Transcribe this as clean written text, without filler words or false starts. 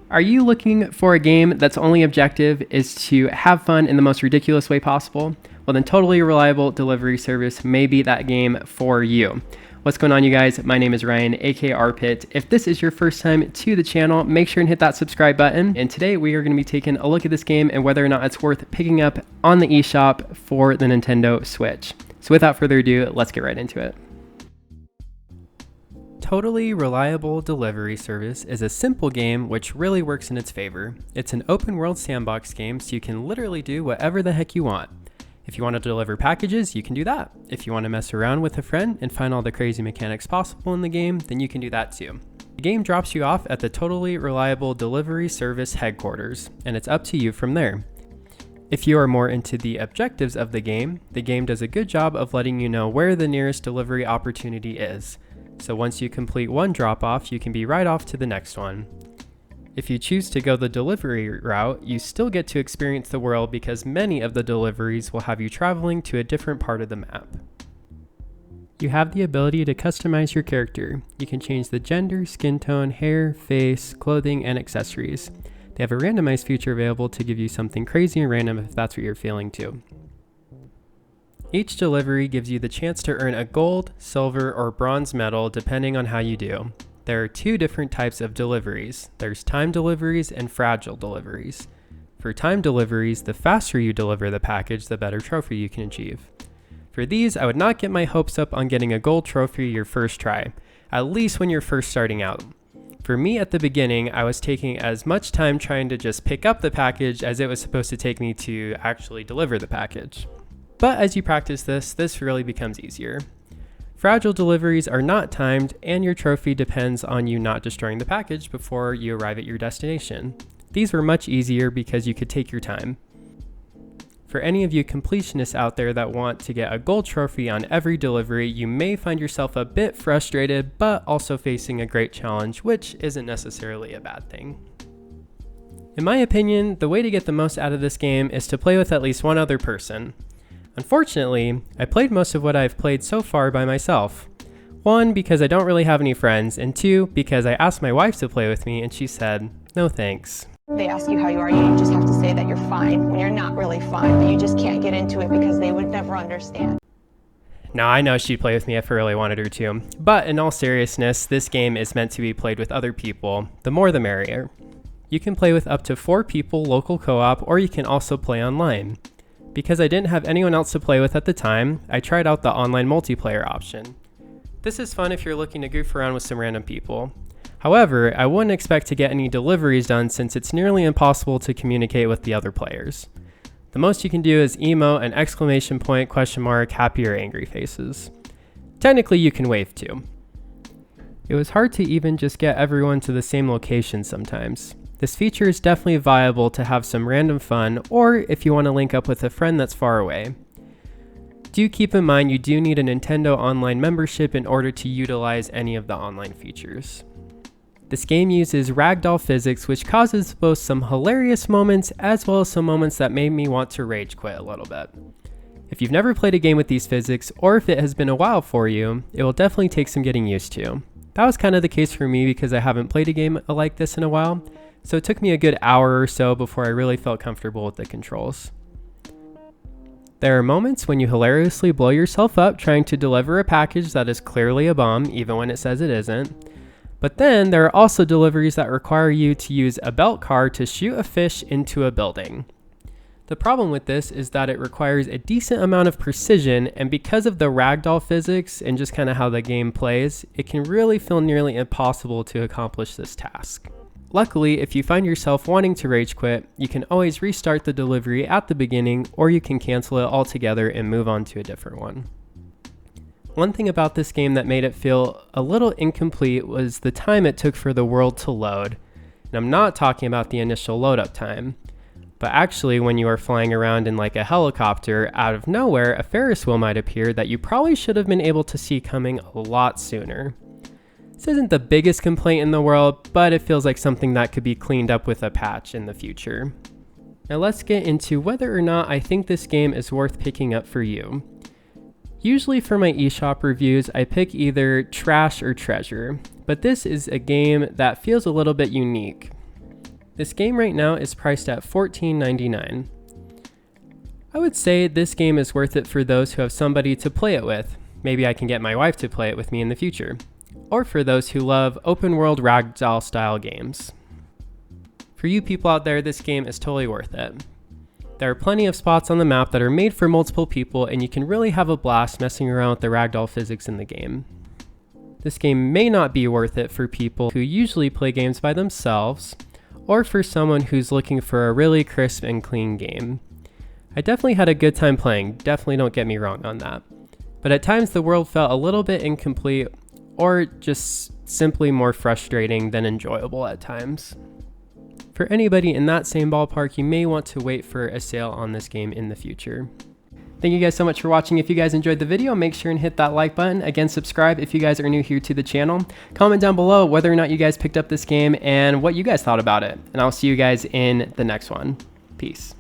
Are you looking for a game that's only objective is to have fun in the most ridiculous way possible? Well, then Totally Reliable Delivery Service may be that game for you. What's going on, you guys? My name is Ryan, aka Arpit. If this is your first time to the channel, make sure and hit that subscribe button. And today we are going to be taking a look at this game and whether or not it's worth picking up on the eShop for the Nintendo Switch. So without further ado, let's get right into it. Totally Reliable Delivery Service is a simple game which really works in its favor. It's an open world sandbox game, so you can literally do whatever the heck you want. If you want to deliver packages, you can do that. If you want to mess around with a friend and find all the crazy mechanics possible in the game, then you can do that too. The game drops you off at the Totally Reliable Delivery Service headquarters, and it's up to you from there. If you are more into the objectives of the game does a good job of letting you know where the nearest delivery opportunity is. So once you complete one drop-off, you can be right off to the next one. If you choose to go the delivery route, you still get to experience the world because many of the deliveries will have you traveling to a different part of the map. You have the ability to customize your character. You can change the gender, skin tone, hair, face, clothing, and accessories. They have a randomized feature available to give you something crazy and random if that's what you're feeling too. Each delivery gives you the chance to earn a gold, silver, or bronze medal depending on how you do. There are two different types of deliveries. There's time deliveries and fragile deliveries. For time deliveries, the faster you deliver the package, the better trophy you can achieve. For these, I would not get my hopes up on getting a gold trophy your first try, at least when you're first starting out. For me at the beginning, I was taking as much time trying to just pick up the package as it was supposed to take me to actually deliver the package. But as you practice this really becomes easier. Fragile deliveries are not timed, and your trophy depends on you not destroying the package before you arrive at your destination. These were much easier because you could take your time. For any of you completionists out there that want to get a gold trophy on every delivery, you may find yourself a bit frustrated, but also facing a great challenge, which isn't necessarily a bad thing. In my opinion, the way to get the most out of this game is to play with at least one other person. Unfortunately, I played most of what I've played so far by myself. One, because I don't really have any friends, and two, because I asked my wife to play with me and she said, no thanks. They ask you how you are, you just have to say that you're fine when you're not really fine, but you just can't get into it because they would never understand. Now, I know she'd play with me if I really wanted her to, but in all seriousness, this game is meant to be played with other people. The more the merrier. You can play with up to 4 people local co-op, or you can also play online. Because I didn't have anyone else to play with at the time, I tried out the online multiplayer option. This is fun if you're looking to goof around with some random people. However, I wouldn't expect to get any deliveries done since it's nearly impossible to communicate with the other players. The most you can do is emote and exclamation point, question mark, happy or angry faces. Technically, you can wave too. It was hard to even just get everyone to the same location sometimes. This feature is definitely viable to have some random fun, or if you want to link up with a friend that's far away. Do keep in mind you do need a Nintendo Online membership in order to utilize any of the online features. This game uses ragdoll physics, which causes both some hilarious moments as well as some moments that made me want to rage quit a little bit. If you've never played a game with these physics, or if it has been a while for you, it will definitely take some getting used to. That was kind of the case for me because I haven't played a game like this in a while. So it took me a good hour or so before I really felt comfortable with the controls. There are moments when you hilariously blow yourself up trying to deliver a package that is clearly a bomb, even when it says it isn't. But then there are also deliveries that require you to use a belt car to shoot a fish into a building. The problem with this is that it requires a decent amount of precision, and because of the ragdoll physics and just kind of how the game plays, it can really feel nearly impossible to accomplish this task. Luckily, if you find yourself wanting to rage quit, you can always restart the delivery at the beginning, or you can cancel it altogether and move on to a different one. One thing about this game that made it feel a little incomplete was the time it took for the world to load. And I'm not talking about the initial load up time, but actually when you are flying around in like a helicopter, out of nowhere a Ferris wheel might appear that you probably should have been able to see coming a lot sooner. This isn't the biggest complaint in the world, but it feels like something that could be cleaned up with a patch in the future. Now let's get into whether or not I think this game is worth picking up for you. Usually for my eShop reviews, I pick either trash or treasure, but this is a game that feels a little bit unique. This game right now is priced at $14.99. I would say this game is worth it for those who have somebody to play it with. Maybe I can get my wife to play it with me in the future. Or for those who love open world ragdoll style games. For you people out there, this game is totally worth it. There are plenty of spots on the map that are made for multiple people, and you can really have a blast messing around with the ragdoll physics in the game. This game may not be worth it for people who usually play games by themselves, or for someone who's looking for a really crisp and clean game. I definitely had a good time playing, definitely don't get me wrong on that. But at times the world felt a little bit incomplete, or just simply more frustrating than enjoyable at times. For anybody in that same ballpark, you may want to wait for a sale on this game in the future. Thank you guys so much for watching. If you guys enjoyed the video, make sure and hit that like button. Again, subscribe if you guys are new here to the channel. Comment down below whether or not you guys picked up this game and what you guys thought about it. And I'll see you guys in the next one. Peace.